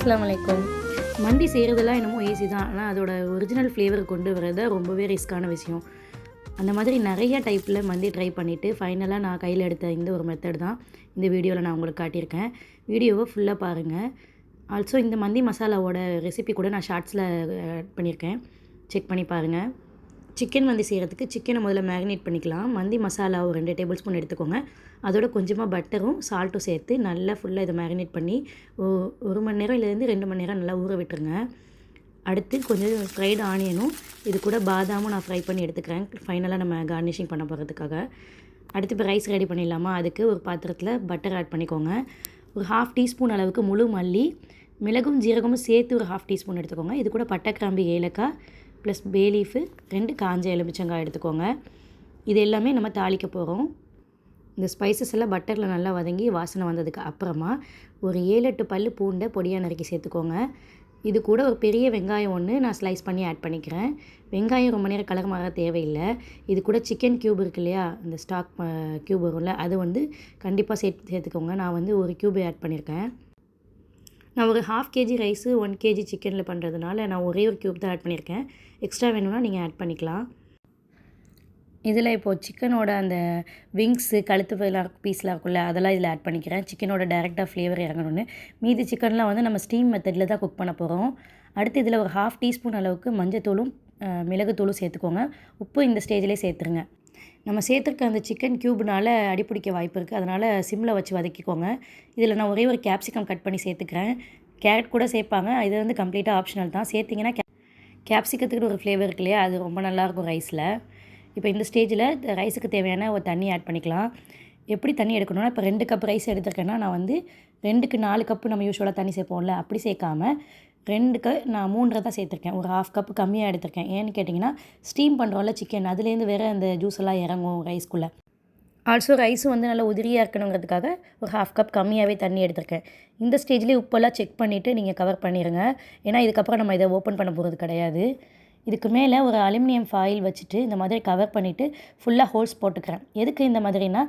அஸ்ஸலாமு அலைக்கும். மந்தி செய்கிறதெல்லாம் என்னமோ ஈஸி தான். ஆனால் அதோட ஒரிஜினல் ஃப்ளேவர் கொண்டு வரது ரொம்பவே ரிஸ்க்கான விஷயம். அந்த மாதிரி நிறைய டைப்பில் மந்தி ட்ரை பண்ணிவிட்டு ஃபைனலாக நான் கையில் எடுத்த இந்த ஒரு மெத்தட் தான் இந்த வீடியோவில் நான் உங்களுக்கு காட்டியிருக்கேன். வீடியோவை ஃபுல்லாக பாருங்கள். ஆல்சோ இந்த மந்தி மசாலாவோட ரெசிபி கூட நான் ஷார்ட்ஸில் ஆட் பண்ணியிருக்கேன், செக் பண்ணி பாருங்கள். சிக்கன் மந்தி செய்கிறதுக்கு சிக்கனை முதல்ல மேரினேட் பண்ணிக்கலாம். மந்தி மசாலா ஒரு 2 டேபிள் ஸ்பூன் எடுத்துக்கோங்க. அதோட கொஞ்சமாக பட்டரும் சால்ட்டும் சேர்த்து நல்லா ஃபுல்லாக இதை மேரினேட் பண்ணி 1 மணி நேரம் இல்லைருந்து 2 மணி நேரம் நல்லா ஊற விட்டுருங்க. அடுத்து கொஞ்சம் ஃப்ரைடு ஆனியனும் இது கூட பாதாமும் நான் ஃப்ரை பண்ணி எடுத்துக்கிறேன், ஃபைனலாக நம்ம கார்னிஷிங் பண்ண போகிறதுக்காக. அடுத்து இப்போ ரைஸ் ரெடி பண்ணிடலாமா? அதுக்கு ஒரு பாத்திரத்தில் பட்டர் ஆட் பண்ணிக்கோங்க. ஒரு 1/2 டீஸ்பூன் அளவுக்கு முழு மல்லி, மிளகும் ஜீரகமும் சேர்த்து ஒரு 1/2 டீஸ்பூன் எடுத்துக்கோங்க. இது கூட பட்டை, கிராம்பு, ஏலக்காய் ப்ளஸ் பே லீஃபு 2 காஞ்ச எலுமிச்சங்காய் எடுத்துக்கோங்க. இது எல்லாமே நம்ம தாளிக்க போகிறோம். இந்த ஸ்பைசஸ் எல்லாம் பட்டரில் நல்லா வதங்கி வாசனை வந்ததுக்கு அப்புறமா ஒரு 7-8 பல் பூண்டை பொடியாக நறுக்கி சேர்த்துக்கோங்க. இது கூட ஒரு பெரிய வெங்காயம் ஒன்று நான் ஸ்லைஸ் பண்ணி ஆட் பண்ணிக்கிறேன். வெங்காயம் ரொம்ப நேரம் கலர் மாற தேவையில்லை. இது கூட சிக்கன் க்யூப் இருக்கு இல்லையா, இந்த ஸ்டாக் க்யூப் வரும்ல, அது கண்டிப்பாக சேர்த்துக்கோங்க. நான் 1 க்யூப் ஆட் பண்ணியிருக்கேன். நான் ஒரு 1/2 கேஜி ரைஸு 1 கேஜி சிக்கனில் பண்ணுறதுனால நான் ஒரே ஒரு க்யூப் தான் ஆட் பண்ணியிருக்கேன். எக்ஸ்ட்ரா வேணும்னா நீங்கள் ஆட் பண்ணிக்கலாம். இதில் இப்போது சிக்கனோட அந்த விங்ஸு, கழுத்து பீஸ்லாம் இருக்குல்ல, அதெல்லாம் இதில் ஆட் பண்ணிக்கிறேன். சிக்கனோட டேரெக்டாக ஃப்ளேவர் இறங்கணும்னு. மீதி சிக்கன்லாம் நம்ம ஸ்டீம் மெத்தடில் தான் குக் பண்ண போகிறோம். அடுத்து இதில் ஒரு 1/2 டீஸ்பூன் அளவுக்கு மஞ்சத்தூளும் மிளகுத்தூளும் சேர்த்துக்கோங்க. உப்பு இந்த ஸ்டேஜிலே சேர்த்துருங்க. நம்ம சேர்த்துருக்க அந்த சிக்கன் க்யூப்னால் அடிப்பிடிக்க வாய்ப்பு இருக்குது, அதனால் சிம்மில் வச்சு வதக்கிக்கோங்க. இதில் நான் ஒரே ஒரு கேப்சிகம் கட் பண்ணி சேர்த்துக்கிறேன். கேரட் கூட சேர்ப்பாங்க, இது கம்ப்ளீட்டாக ஆப்ஷனல் தான். சேர்த்திங்கன்னா கேப்சிகத்துக்கு ஒரு ஃப்ளேவர் இருக்கு இல்லையா, அது ரொம்ப நல்லாயிருக்கும் ரைஸில். இப்போ இந்த ஸ்டேஜில் ரைஸுக்கு தேவையான ஒரு தண்ணி ஆட் பண்ணிக்கலாம். எப்படி தண்ணி எடுக்கணும்னா, இப்போ 2 கப் ரைஸ் எடுத்துருக்கேன்னா நான் 2க்கு 4 கப்பு நம்ம யூஸ்வலாக தண்ணி சேர்ப்போம்ல, அப்படி சேர்க்காமல் 2க்கு நான் 3 தான் சேர்த்துருக்கேன். ஒரு 1/2 கப்பு கம்மியாக எடுத்திருக்கேன். ஏன்னு கேட்டிங்கன்னா, ஸ்டீம் பண்ணுறோம்ல சிக்கன், அதுலேருந்து வேறு அந்த ஜூஸ் எல்லாம் இறங்கும் ரைஸ்க்குள்ளே. ஆல்சோ ரைஸும் நல்லா உதிரியாக இருக்கணுங்கிறதுக்காக ஒரு 1/2 கப் கம்மியாகவே தண்ணி எடுத்திருக்கேன். இந்த ஸ்டேஜ்லேயே உப்பெல்லாம் செக் பண்ணிவிட்டு நீங்கள் கவர் பண்ணிடுங்க. ஏன்னா இதுக்கப்புறம் நம்ம இதை ஓப்பன் பண்ண போகிறது கிடையாது. இதுக்கு மேலே ஒரு அலுமினியம் ஃபாயில் வச்சுட்டு இந்த மாதிரி கவர் பண்ணிவிட்டு ஃபுல்லாக ஹோல்ஸ் போட்டுக்கிறேன். எதுக்கு இந்த மாதிரினா,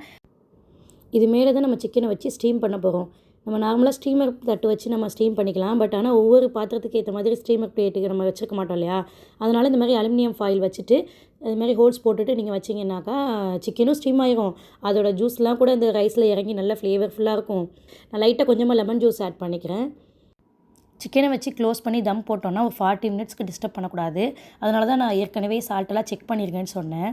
இது மேலே தான் நம்ம சிக்கனை வச்சு ஸ்டீம் பண்ண போகிறோம். நம்ம நார்மலாக ஸ்டீமர் தட்டு வச்சு நம்ம ஸ்டீம் பண்ணிக்கலாம். பட் ஆனால் ஒவ்வொரு பாத்திரத்துக்கு ஏற்ற மாதிரி ஸ்டீமர் பிளேட்டுக்கு நம்ம வச்சுருக்க மாட்டோம் இல்லையா, அதனால் இந்த மாதிரி அலுமினியம் ஃபாயில் வச்சுட்டு அதுமாதிரி ஹோல்ஸ் போட்டுட்டு நீங்கள் வச்சிங்கன்னாக்கா சிக்கனும் ஸ்டீம் ஆகிரும். அதோட ஜூஸ்லாம் கூட இந்த ரைஸில் இறங்கி நல்லா ஃப்ளேவர்ஃபுல்லாக இருக்கும். நான் லைட்டாக கொஞ்சமாக லெமன் ஜூஸ் ஆட் பண்ணிக்கிறேன். சிக்கனை வச்சு க்ளோஸ் பண்ணி தம் போட்டோன்னா ஒரு 40 மினிட்ஸ்க்கு டிஸ்டர்ப் பண்ணக்கூடாது. அதனால தான் நான் ஏற்கனவே சால்ட்டெல்லாம் செக் பண்ணியிருக்கேன்னு சொன்னேன்.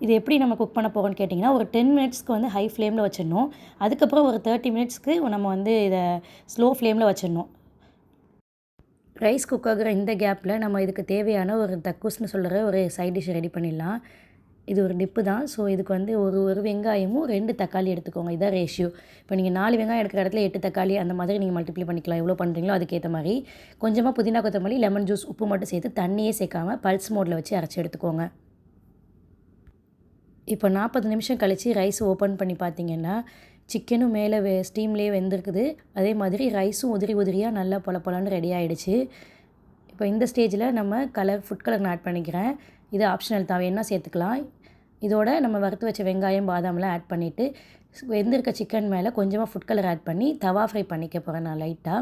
இது எப்படி நம்ம குக் பண்ண போகிறோன்னு கேட்டிங்கன்னா, ஒரு 10 மினிட்ஸ்க்கு ஹை ஃப்ளேமில் வச்சிடணும். அதுக்கப்புறம் ஒரு 30 மினிட்ஸ்க்கு நம்ம இதை ஸ்லோ ஃப்ளேமில் வச்சிடணும். ரைஸ் குக் ஆகிற இந்த கேப்பில் நம்ம இதுக்கு தேவையான ஒரு தக்கூஸ்னு சொல்கிற ஒரு சைட் டிஷ் ரெடி பண்ணிடலாம். இது ஒரு டிப்பு தான். ஸோ இதுக்கு ஒரு வெங்காயமும் 2 தக்காளி எடுத்துக்கோங்க. இதான் ரேஷியோ. இப்போ நீங்கள் 4 வெங்காயம் எடுக்கிற இடத்துல 8 தக்காளி அந்த மாதிரி நீங்கள் மல்டிப்ளை பண்ணிக்கலாம். எவ்வளோ பண்ணுறீங்களோ அதுக்கேற்ற மாதிரி. கொஞ்சமாக புதினா, கொத்தமல்லி, லெமன் ஜூஸ், உப்பு மட்டும் சேர்த்து தண்ணியே சேர்க்காமல் பல்ஸ் மோடில் வச்சு அரைச்சி எடுத்துக்கோங்க. இப்போ 40 நிமிஷம் கழித்து ரைஸ் ஓப்பன் பண்ணி பார்த்தீங்கன்னா, சிக்கனும் மேலே ஸ்டீம்லேயே வெந்திருக்குது. அதே மாதிரி ரைஸும் உதிரியாக நல்லா பொலன்னு ரெடி ஆகிடுச்சு. இப்போ இந்த ஸ்டேஜில் நம்ம ஃபுட் கலர் நான் ஆட் பண்ணிக்கிறேன். இது ஆப்ஷனல் தான், வேணால் சேர்த்துக்கலாம். இதோட நம்ம வறுத்து வச்ச வெங்காயம், பாதாம்லாம் ஆட் பண்ணிவிட்டு வெந்திருக்க சிக்கன் மேலே கொஞ்சமாக ஃபுட் கலர் ஆட் பண்ணி தவா ஃப்ரை பண்ணிக்க போகிறேன் நான் லைட்டாக.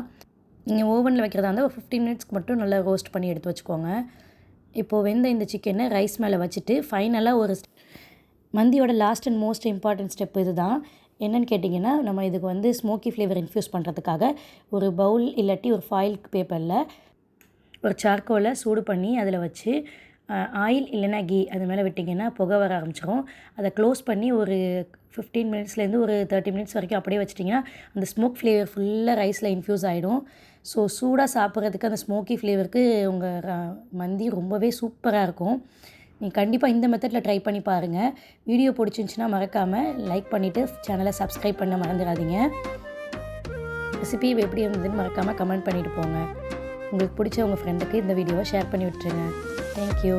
நீங்கள் ஓவனில் வைக்கிறதா இருந்தால் ஒரு 15 மினிட்ஸ்க்கு மட்டும் நல்லா ரோஸ்ட் பண்ணி எடுத்து வச்சுக்கோங்க. இப்போது வெந்த இந்த சிக்கனை ரைஸ் மேலே வச்சுட்டு ஃபைனலாக ஒரு மந்தியோட last and most important step இது தான். என்னென்னு கேட்டிங்கன்னா, நம்ம இதுக்கு ஸ்மோக்கி ஃப்ளேவர் இன்ஃப்யூஸ் பண்ணுறதுக்காக ஒரு பவுல் இல்லாட்டி ஒரு ஃபாயில் பேப்பரில் ஒரு சார்கோலை சூடு பண்ணி அதில் வச்சு ஆயில் இல்லைனா கீ அது மேலே விட்டிங்கன்னா புகை வர ஆரம்பிச்சிடும். அதை க்ளோஸ் பண்ணி ஒரு 15 மினிட்ஸ்லேருந்து ஒரு 30 மினிட்ஸ் வரைக்கும் அப்படியே வச்சிட்டிங்கன்னா அந்த ஸ்மோக் ஃப்ளேவர் ஃபுல்லாக ரைஸில் இன்ஃப்யூஸ் ஆகிடும். ஸோ சூடாக சாப்பிட்றதுக்கு அந்த ஸ்மோக்கி ஃப்ளேவருக்கு உங்கள் மந்தி ரொம்பவே சூப்பராக இருக்கும். நீங்கள் கண்டிப்பாக இந்த மெத்தடில் ட்ரை பண்ணி பாருங்கள். வீடியோ பிடிச்சிருந்துச்சின்னா மறக்காமல் லைக் பண்ணிவிட்டு சேனலை சப்ஸ்கிரைப் பண்ண மறந்துடாதீங்க. ரெசிபி எப்படி இருந்ததுன்னு மறக்காமல் கமெண்ட் பண்ணிவிட்டு போங்க. உங்களுக்கு பிடிச்ச உங்கள் ஃப்ரெண்டுக்கு இந்த வீடியோவை ஷேர் பண்ணி விட்டுருங்க. தேங்க்யூ.